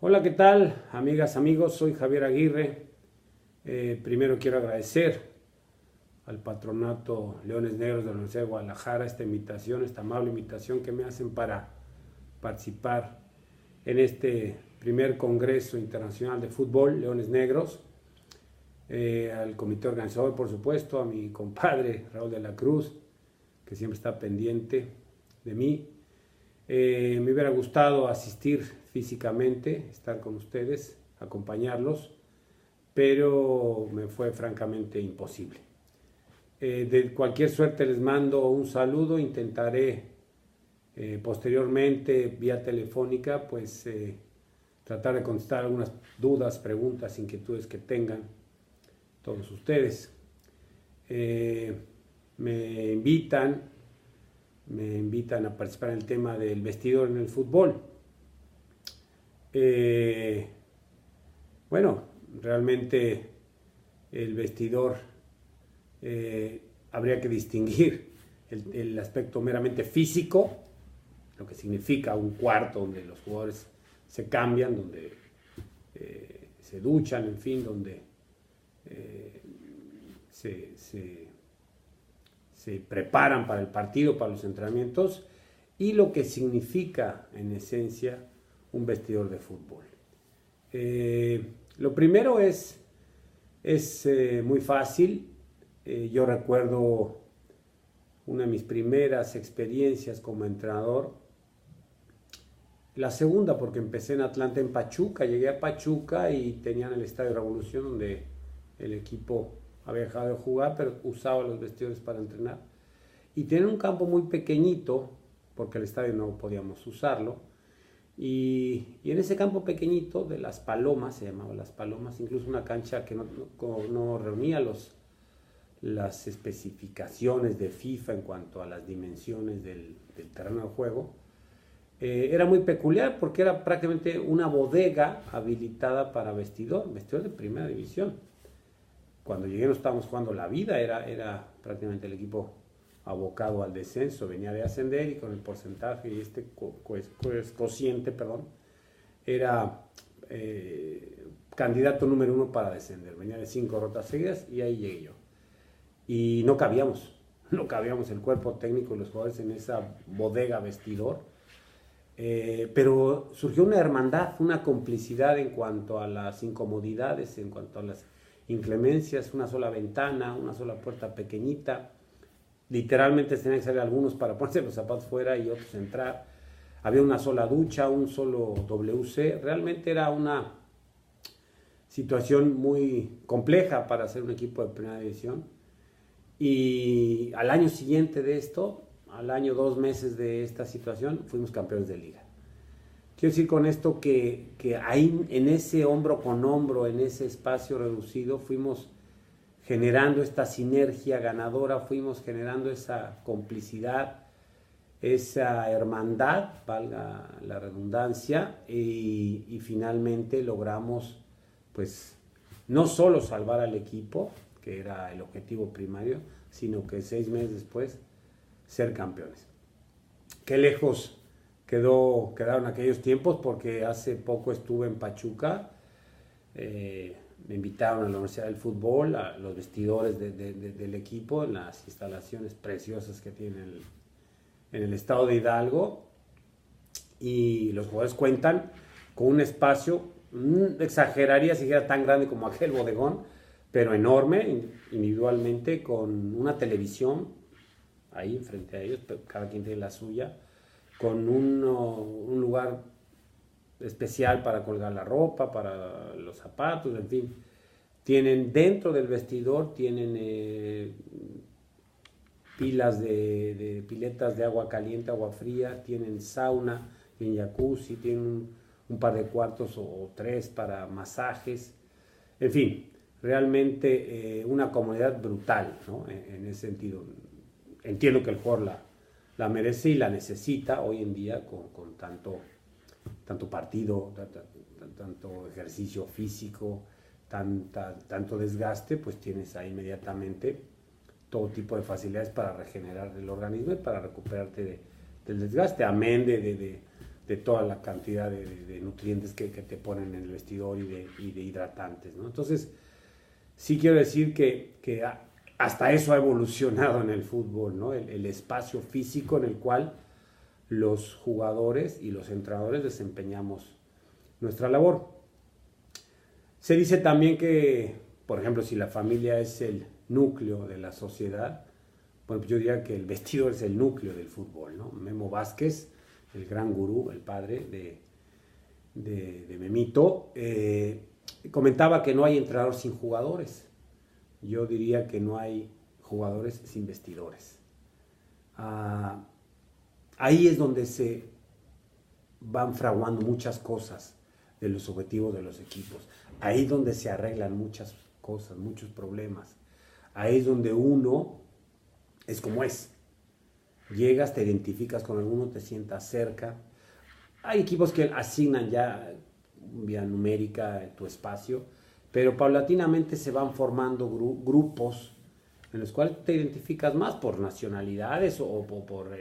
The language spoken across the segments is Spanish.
Hola, ¿qué tal? Amigas, amigos, soy Javier Aguirre. Primero quiero agradecer al Patronato Leones Negros de la Universidad de Guadalajara esta invitación, esta amable invitación que me hacen para participar en este primer Congreso Internacional de Fútbol Leones Negros. Al comité organizador, por supuesto, a mi compadre Raúl de la Cruz, que siempre está pendiente de mí. Me hubiera gustado asistir físicamente, estar con ustedes, acompañarlos, pero me fue francamente imposible. De cualquier suerte les mando un saludo, intentaré posteriormente vía telefónica tratar de contestar algunas dudas, preguntas, inquietudes que tengan todos ustedes. Me invitan a participar en el tema del vestidor en el fútbol. Bueno, realmente el vestidor habría que distinguir el aspecto meramente físico, lo que significa un cuarto donde los jugadores se cambian, donde se duchan, en fin, donde se preparan para el partido, para los entrenamientos, y lo que significa en esencia un vestidor de fútbol. Lo primero es muy fácil. Yo recuerdo una de mis primeras experiencias como entrenador, la segunda porque empecé en Atlanta, en Pachuca. Llegué a Pachuca y tenían el Estadio Revolución, donde el equipo había dejado de jugar, pero usaba los vestidores para entrenar. Y tenía un campo muy pequeñito, porque el estadio no podíamos usarlo. Y en ese campo pequeñito de Las Palomas, se llamaba Las Palomas, incluso una cancha que no reunía las especificaciones de FIFA en cuanto a las dimensiones del terreno de juego. Era muy peculiar porque era prácticamente una bodega habilitada para vestidor de primera división. Cuando llegué no estábamos jugando la vida, era prácticamente el equipo abocado al descenso, venía de ascender y con el porcentaje y cociente, era candidato número 1 para descender. Venía de 5 derrotas seguidas y ahí llegué yo. Y no cabíamos el cuerpo técnico y los jugadores en esa bodega vestidor. Pero surgió una hermandad, una complicidad en cuanto a las incomodidades, en cuanto a las inclemencias, una sola ventana, una sola puerta pequeñita. Literalmente tenían que salir algunos para ponerse los zapatos fuera y otros entrar. Había una sola ducha, un solo WC. Realmente era una situación muy compleja para ser un equipo de primera división. Y al año siguiente de esto, al año 2 meses de esta situación, fuimos campeones de liga. Quiero decir con esto que ahí en ese hombro con hombro, en ese espacio reducido, fuimos generando esta sinergia ganadora, fuimos generando esa complicidad, esa hermandad, valga la redundancia, y finalmente logramos, pues, no solo salvar al equipo, que era el objetivo primario, sino que 6 meses después ser campeones. Qué lejos quedaron aquellos tiempos, porque hace poco estuve en Pachuca. Me invitaron a la Universidad del Fútbol, a los vestidores del equipo, en las instalaciones preciosas que tienen en el estado de Hidalgo, y los jugadores cuentan con un espacio, exageraría si era tan grande como aquel bodegón, pero enorme, individualmente, con una televisión ahí frente a ellos, cada quien tiene la suya, con un lugar especial para colgar la ropa, para los zapatos, en fin. Tienen dentro del vestidor, tienen piletas de agua caliente, agua fría, tienen sauna, tienen jacuzzi, tienen un par de cuartos o 3 para masajes, en fin, realmente una comodidad brutal, ¿no? En ese sentido. Entiendo que el jugador la merece y la necesita hoy en día con tanto partido, tanto ejercicio físico, tanto desgaste, pues tienes ahí inmediatamente todo tipo de facilidades para regenerar el organismo y para recuperarte del desgaste, amén de de toda la cantidad de nutrientes que te ponen en el vestidor y de hidratantes, ¿no? Entonces, sí quiero decir que hasta eso ha evolucionado en el fútbol, ¿no? El espacio físico en el cual los jugadores y los entrenadores desempeñamos nuestra labor. Se dice también que, por ejemplo, si la familia es el núcleo de la sociedad, bueno, pues yo diría que el vestidor es el núcleo del fútbol, ¿no? Memo Vázquez, el gran gurú, el padre de Memito, comentaba que no hay entrenador sin jugadores. Yo diría que no hay jugadores sin vestidores. Ahí es donde se van fraguando muchas cosas de los objetivos de los equipos. Ahí es donde se arreglan muchas cosas, muchos problemas. Ahí es donde uno es como es. Llegas, te identificas con alguno, te sientas cerca. Hay equipos que asignan ya vía numérica tu espacio, pero paulatinamente se van formando grupos en los cuales te identificas más por nacionalidades o por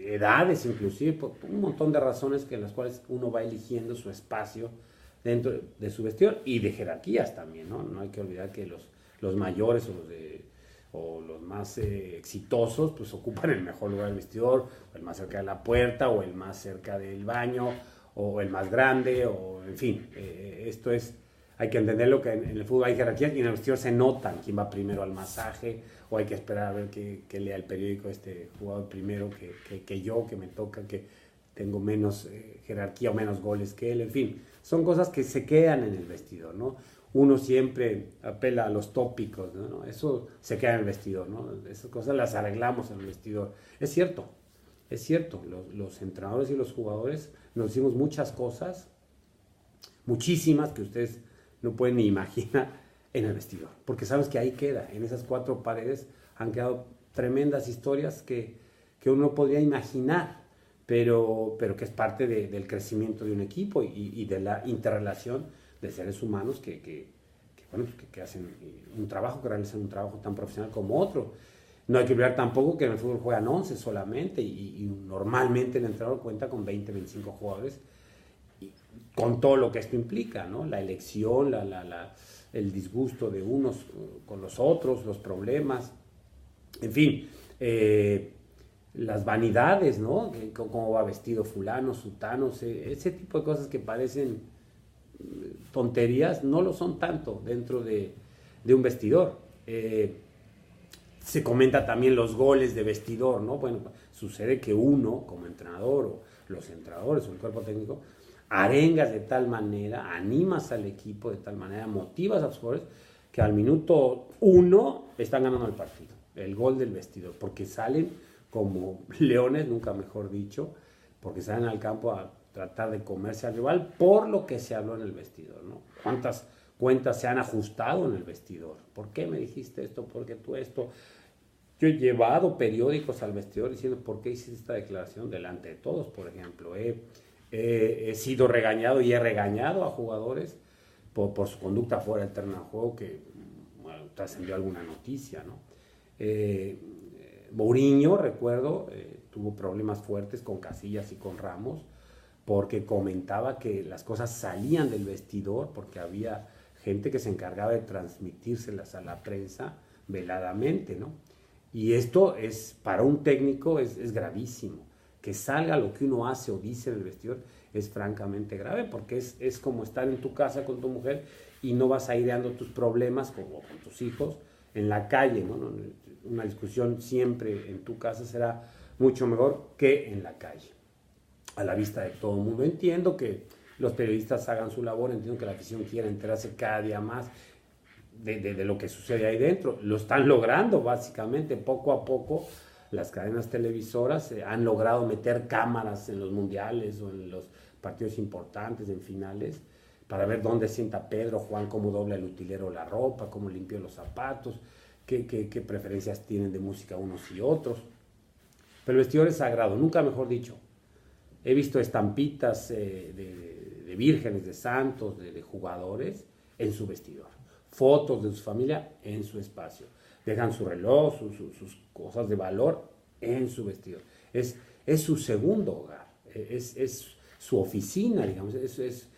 edades, inclusive, por un montón de razones en las cuales uno va eligiendo su espacio dentro de su vestidor y de jerarquías también, ¿no? No hay que olvidar que los mayores o los más exitosos, pues ocupan el mejor lugar del vestidor, o el más cerca de la puerta, o el más cerca del baño, o el más grande, o en fin, esto es, hay que entenderlo que en el fútbol hay jerarquías y en el vestidor se notan quién va primero al masaje, o hay que esperar a ver que lea el periódico este jugador primero que yo, que me toca, que tengo menos jerarquía o menos goles que él, en fin, son cosas que se quedan en el vestidor, ¿no? Uno siempre apela a los tópicos, ¿no? Eso se queda en el vestidor, ¿no? Esas cosas las arreglamos en el vestidor. Es cierto, los entrenadores y los jugadores nos decimos muchas cosas, muchísimas que ustedes no pueden ni imaginar en el vestidor, porque sabes que ahí queda, en esas cuatro paredes han quedado tremendas historias que uno no podría imaginar, pero que es parte del crecimiento de un equipo y de la interrelación de seres humanos que hacen un trabajo, que realizan un trabajo tan profesional como otro. No hay que olvidar tampoco que en el fútbol juegan 11 solamente y normalmente el entrenador cuenta con 20, 25 jugadores con todo lo que esto implica, ¿no? La elección, el disgusto de unos con los otros, los problemas, en fin, las vanidades, ¿no? Cómo va vestido fulano, sutano, ese tipo de cosas que parecen tonterías, no lo son tanto dentro de un vestidor. Se comenta también los goles de vestidor, ¿no? Bueno, sucede que uno, como entrenador, o los entrenadores, o el cuerpo técnico, arengas de tal manera, animas al equipo de tal manera, motivas a los jugadores, que al minuto 1 están ganando el partido. El gol del vestidor, porque salen como leones, nunca mejor dicho, porque salen al campo a tratar de comerse al rival por lo que se habló en el vestidor, ¿no? ¿Cuántas cuentas se han ajustado en el vestidor? ¿Por qué me dijiste esto? ¿Por qué tú esto? Yo he llevado periódicos al vestidor diciendo ¿por qué hiciste esta declaración delante de todos? Por ejemplo, he sido regañado y he regañado a jugadores por su conducta fuera del terreno de juego que bueno, trascendió alguna noticia, ¿no? Mourinho, recuerdo, tuvo problemas fuertes con Casillas y con Ramos porque comentaba que las cosas salían del vestidor porque había gente que se encargaba de transmitírselas a la prensa veladamente, ¿no? Y esto es, para un técnico, es gravísimo. Que salga lo que uno hace o dice en el vestidor es francamente grave porque es como estar en tu casa con tu mujer y no vas aireando tus problemas como con tus hijos en la calle, ¿no? Una discusión siempre en tu casa será mucho mejor que en la calle, a la vista de todo el mundo. Entiendo que los periodistas hagan su labor, entiendo que la afición quiera enterarse cada día más de lo que sucede ahí dentro. Lo están logrando básicamente, poco a poco las cadenas televisoras han logrado meter cámaras en los mundiales o en los partidos importantes, en finales, para ver dónde sienta Pedro, Juan, cómo dobla el utilero la ropa, cómo limpia los zapatos, qué preferencias tienen de música unos y otros. Pero el vestidor es sagrado, nunca mejor dicho. He visto estampitas de vírgenes, de santos, de jugadores en su vestidor. Fotos de su familia en su espacio. Dejan su reloj, sus cosas de valor en su vestidor. es su segundo hogar, es su oficina, digamos, es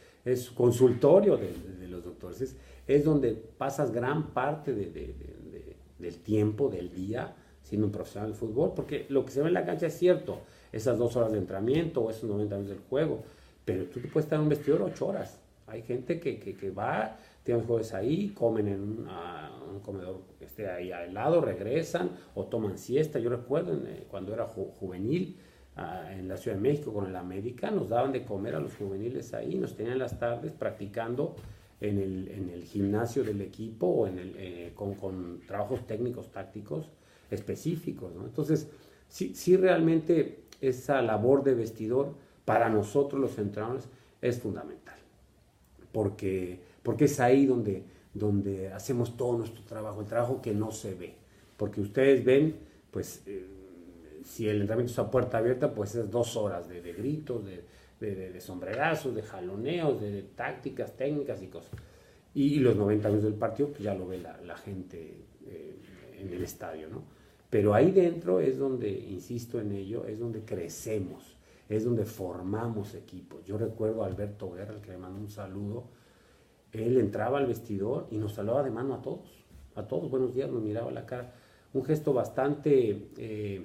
su consultorio de los doctores, es donde pasas gran parte del tiempo, del día, siendo un profesional de fútbol, porque lo que se ve en la cancha es cierto, esas 2 horas de entrenamiento o esos 90 minutos del juego, pero tú te puedes estar en un vestidor 8 horas. Hay gente que va, tienen los jueves ahí, comen en un comedor que esté ahí al lado, regresan o toman siesta. Yo recuerdo cuando era juvenil en la Ciudad de México con el América, nos daban de comer a los juveniles ahí, nos tenían las tardes practicando en el gimnasio del equipo o con trabajos técnicos, tácticos específicos, ¿no? Entonces, sí realmente esa labor de vestidor para nosotros los entrenadores es fundamental, porque es ahí donde hacemos todo nuestro trabajo, el trabajo que no se ve, porque ustedes ven, pues, si el entrenamiento está a puerta abierta, pues es 2 horas de gritos, de sombrerazos, de jaloneos, de tácticas, técnicas y cosas. Y los 90 minutos del partido, pues ya lo ve la gente en el estadio, ¿no? Pero ahí dentro es donde, insisto en ello, es donde crecemos, es donde formamos equipos. Yo recuerdo a Alberto Guerra, al que le mando un saludo, él entraba al vestidor y nos saludaba de mano a todos, buenos días, nos miraba a la cara. Un gesto bastante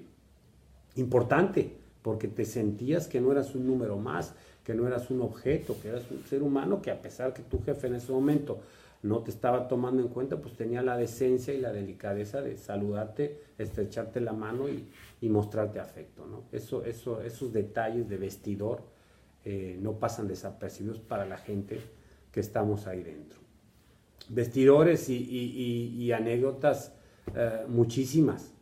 importante, porque te sentías que no eras un número más, que no eras un objeto, que eras un ser humano que a pesar que tu jefe en ese momento no te estaba tomando en cuenta, pues tenía la decencia y la delicadeza de saludarte, estrecharte la mano y mostrarte afecto, ¿no? Esos detalles de vestidor no pasan desapercibidos para la gente que estamos ahí dentro. Vestidores y anécdotas muchísimas,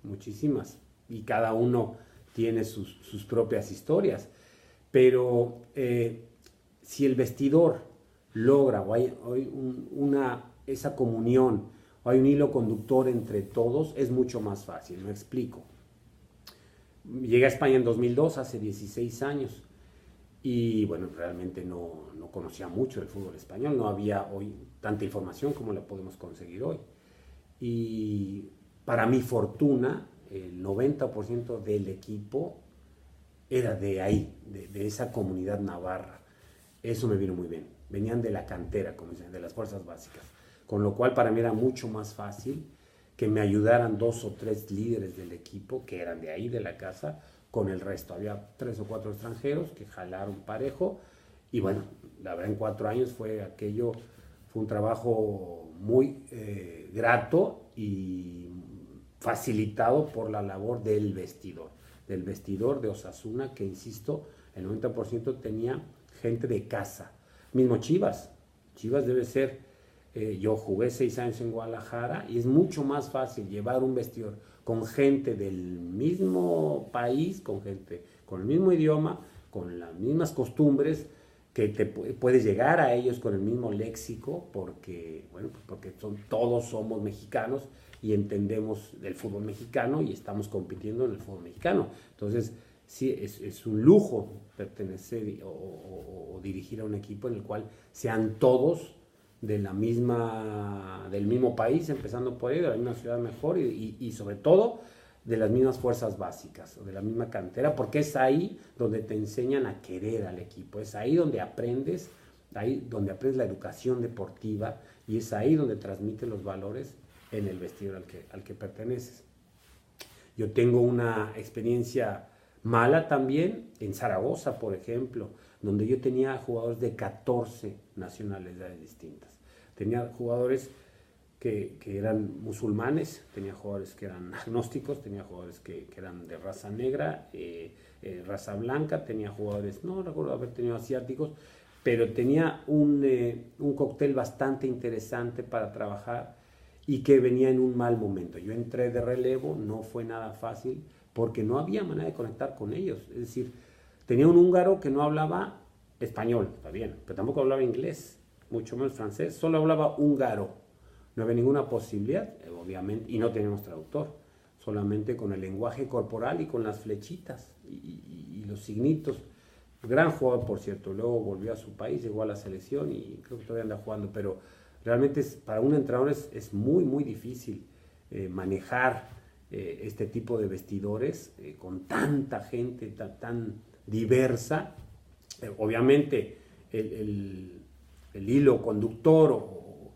y cada uno tiene sus propias historias, pero si el vestidor logra o hay esa comunión o hay un hilo conductor entre todos, es mucho más fácil. Me explico. Llegué a España en 2002, hace 16 años, y bueno, realmente no conocía mucho del fútbol español, no había hoy tanta información como la podemos conseguir hoy. Y para mi fortuna, el 90% del equipo era de ahí, de esa comunidad navarra. Eso me vino muy bien. Venían de la cantera, como dicen, de las fuerzas básicas. Con lo cual para mí era mucho más fácil que me ayudaran 2 o 3 líderes del equipo, que eran de ahí, de la casa, con el resto. Había 3 o 4 extranjeros que jalaron parejo. Y bueno, la verdad en 4 años fue un trabajo muy grato y facilitado por la labor del vestidor de Osasuna, que insisto, el 90% tenía gente de casa. Mismo Chivas debe ser, yo jugué 6 años en Guadalajara y es mucho más fácil llevar un vestidor con gente del mismo país, con gente con el mismo idioma, con las mismas costumbres, que puedes llegar a ellos con el mismo léxico, porque todos somos mexicanos y entendemos del fútbol mexicano y estamos compitiendo en el fútbol mexicano. Entonces, sí, es un lujo pertenecer o dirigir a un equipo en el cual sean todos del mismo país, empezando por ahí, de la misma ciudad mejor y sobre todo de las mismas fuerzas básicas o de la misma cantera, porque es ahí donde te enseñan a querer al equipo, es ahí donde aprendes la educación deportiva y es ahí donde transmiten los valores en el vestidor al que perteneces. Yo tengo una experiencia mala también en Zaragoza, por ejemplo, donde yo tenía jugadores de 14 nacionalidades distintas. Tenía jugadores que eran musulmanes, tenía jugadores que eran agnósticos, tenía jugadores que eran de raza negra, raza blanca, tenía jugadores, no recuerdo haber tenido asiáticos, pero tenía un cóctel bastante interesante para trabajar y que venía en un mal momento. Yo entré de relevo, no fue nada fácil, porque no había manera de conectar con ellos. Es decir, tenía un húngaro que no hablaba español, está bien, pero tampoco hablaba inglés, mucho menos francés, solo hablaba húngaro. No había ninguna posibilidad, obviamente, y no teníamos traductor, solamente con el lenguaje corporal y con las flechitas y los signitos. Gran jugador, por cierto, luego volvió a su país, llegó a la selección y creo que todavía anda jugando, pero realmente para un entrenador es muy, muy difícil manejar este tipo de vestidores con tanta gente tan diversa. Obviamente el hilo conductor o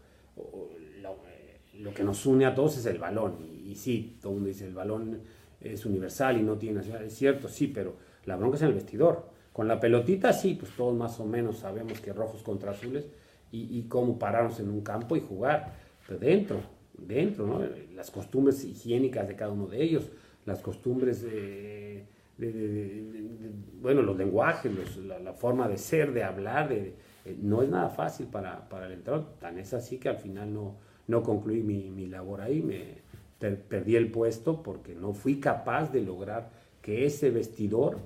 lo que nos une a todos es el balón. Y sí, todo el mundo dice el balón es universal y no tiene nacionalidad. Es cierto, sí, pero la bronca es en el vestidor. Con la pelotita sí, pues todos más o menos sabemos que rojos contra azules y cómo pararnos en un campo y jugar. Pero dentro, ¿no? Las costumbres higiénicas de cada uno de ellos, las costumbres bueno, los lenguajes, la forma de ser, de hablar, no es nada fácil para el entrenador. Tan es así que al final no concluí mi labor ahí, perdí el puesto porque no fui capaz de lograr que ese vestidor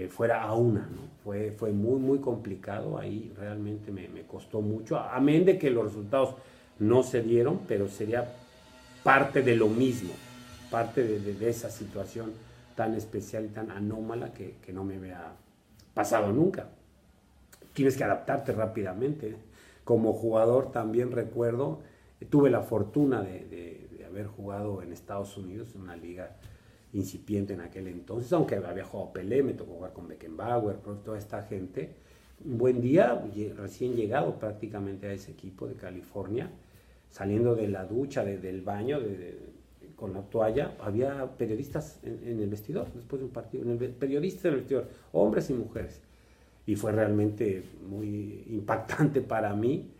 fuera a una, ¿no? Fue muy, muy complicado, ahí realmente me costó mucho, amén de que los resultados no se dieron, pero sería parte de lo mismo, parte de esa situación tan especial y tan anómala que no me había pasado nunca. Tienes que adaptarte rápidamente. Como jugador también recuerdo, tuve la fortuna de haber jugado en Estados Unidos, en una liga incipiente en aquel entonces, aunque había jugado Pelé, me tocó jugar con Beckenbauer, toda esta gente. Un buen día, recién llegado prácticamente a ese equipo de California, saliendo de la ducha, del baño, con la toalla, había periodistas en el vestidor, después de un partido, periodistas en el vestidor, hombres y mujeres. Y fue realmente muy impactante para mí,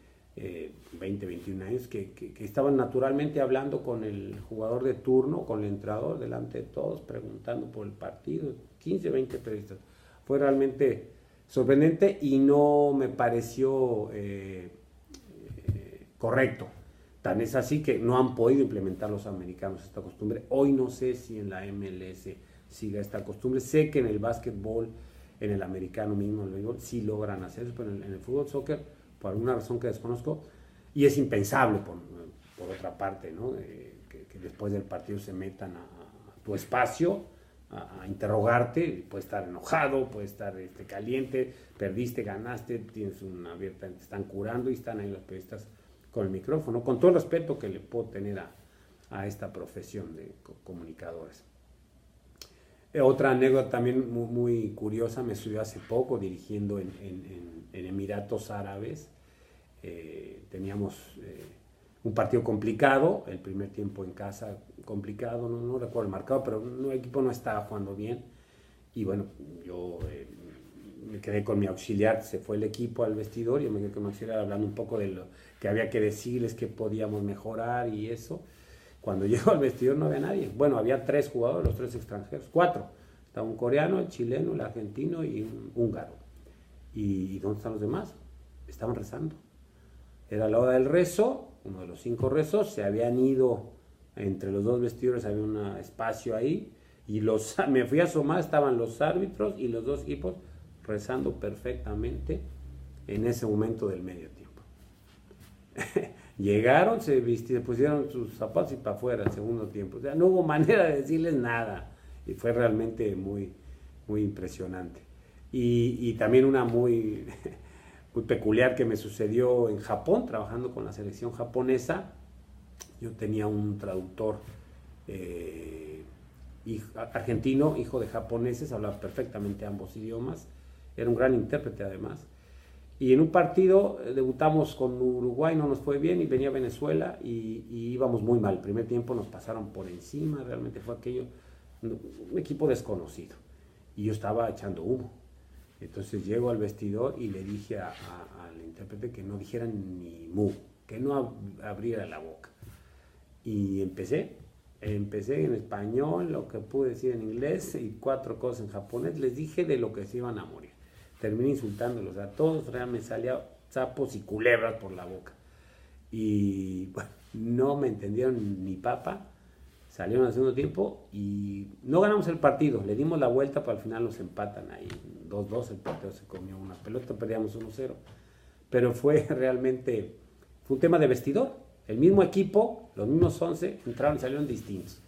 20, 21 años, que estaban naturalmente hablando con el jugador de turno, con el entrenador, delante de todos, preguntando por el partido, 15, 20 periodistas. Fue realmente sorprendente y no me pareció correcto. Tan es así que no han podido implementar los americanos esta costumbre. Hoy no sé si en la MLS siga esta costumbre. Sé que en el básquetbol, en el americano mismo, en el béisbol, sí logran hacer eso, pero en el fútbol, soccer, por alguna razón que desconozco, y es impensable por otra parte, ¿no? Que después del partido se metan a tu espacio a interrogarte, puede estar enojado, puede estar caliente, perdiste, ganaste, tienes una abierta, te están curando y están ahí los periodistas con el micrófono, con todo el respeto que le puedo tener a esta profesión de comunicadores. Otra anécdota también muy, muy curiosa, me sucedió hace poco dirigiendo en Emiratos Árabes. Teníamos un partido complicado, el primer tiempo en casa complicado, no recuerdo el marcado, pero el equipo no estaba jugando bien y bueno, yo me quedé con mi auxiliar, se fue el equipo al vestidor, yo me quedé con mi auxiliar hablando un poco de lo que había que decirles, que podíamos mejorar y eso. Cuando llego al vestidor no había nadie. Bueno, había 3 jugadores, los 3 extranjeros, 4. Estaba un coreano, el chileno, el argentino y un húngaro. ¿Y dónde están los demás? Estaban rezando. Era la hora del rezo, uno de los 5 rezos, se habían ido entre los 2 vestidores, había un espacio ahí, y me fui a asomar, estaban los árbitros y los 2 equipos rezando perfectamente en ese momento del medio tiempo. Llegaron, se pusieron sus zapatos y para afuera el segundo tiempo. O sea, no hubo manera de decirles nada. Y fue realmente muy, muy impresionante. Y también una muy, muy peculiar que me sucedió en Japón, trabajando con la selección japonesa. Yo tenía un traductor argentino, hijo de japoneses, hablaba perfectamente ambos idiomas. Era un gran intérprete además. Y en un partido debutamos con Uruguay, no nos fue bien, y venía Venezuela y íbamos muy mal. El primer tiempo nos pasaron por encima, realmente fue aquello, un equipo desconocido. Y yo estaba echando humo. Entonces llego al vestidor y le dije al intérprete que no dijera ni mu, que no abriera la boca. Y empecé en español, lo que pude decir en inglés y 4 cosas en japonés. Les dije de lo que se iban a morir. Terminé insultándolos a todos, realmente salía sapos y culebras por la boca. Y bueno, no me entendieron ni papa, salieron al segundo tiempo y no ganamos el partido, le dimos la vuelta, pero al final nos empatan ahí, 2-2, el partido se comió una pelota, perdíamos 1-0. Pero fue un tema de vestidor, el mismo equipo, los mismos 11, entraron y salieron distintos.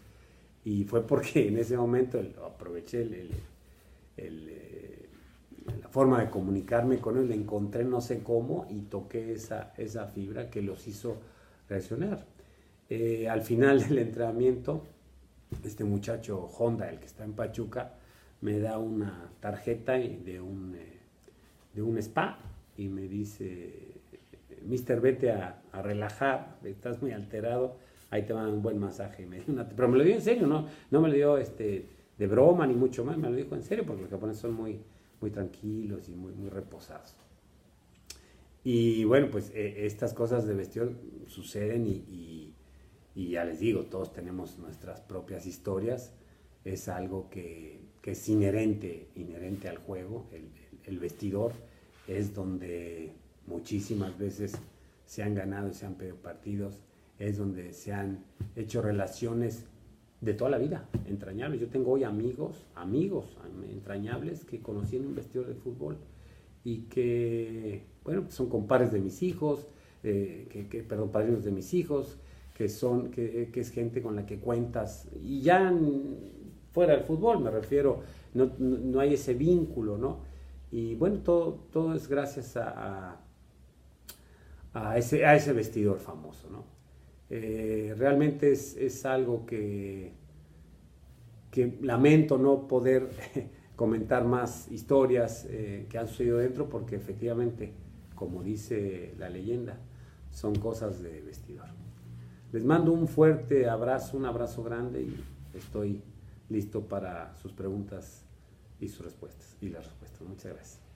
Y fue porque en ese momento aproveché la forma de comunicarme con él, le encontré no sé cómo y toqué esa fibra que los hizo reaccionar. Al final del entrenamiento este muchacho Honda, el que está en Pachuca, me da una tarjeta de un spa y me dice, Mister, vete a relajar, estás muy alterado, ahí te van a dar un buen masaje. Pero me lo dio en serio, no me lo dio de broma ni mucho más, me lo dijo en serio, porque los japoneses son muy, muy tranquilos y muy, muy reposados. Y bueno, pues estas cosas de vestidor suceden y ya les digo, todos tenemos nuestras propias historias, es algo que es inherente al juego, el vestidor es donde muchísimas veces se han ganado y se han perdido partidos, es donde se han hecho relaciones de toda la vida, entrañables. Yo tengo hoy amigos entrañables que conocí en un vestidor de fútbol y que, bueno, son compadres de mis hijos, perdón, padrinos de mis hijos, que es gente con la que cuentas, y ya fuera del fútbol me refiero, no hay ese vínculo, ¿no? Y bueno, todo es gracias a ese vestidor famoso, ¿no? Realmente es algo que lamento no poder comentar más historias que han sucedido dentro, porque efectivamente, como dice la leyenda, son cosas de vestidor. Les mando un fuerte abrazo, un abrazo grande, y estoy listo para sus preguntas y sus respuestas, y las respuestas. Muchas gracias.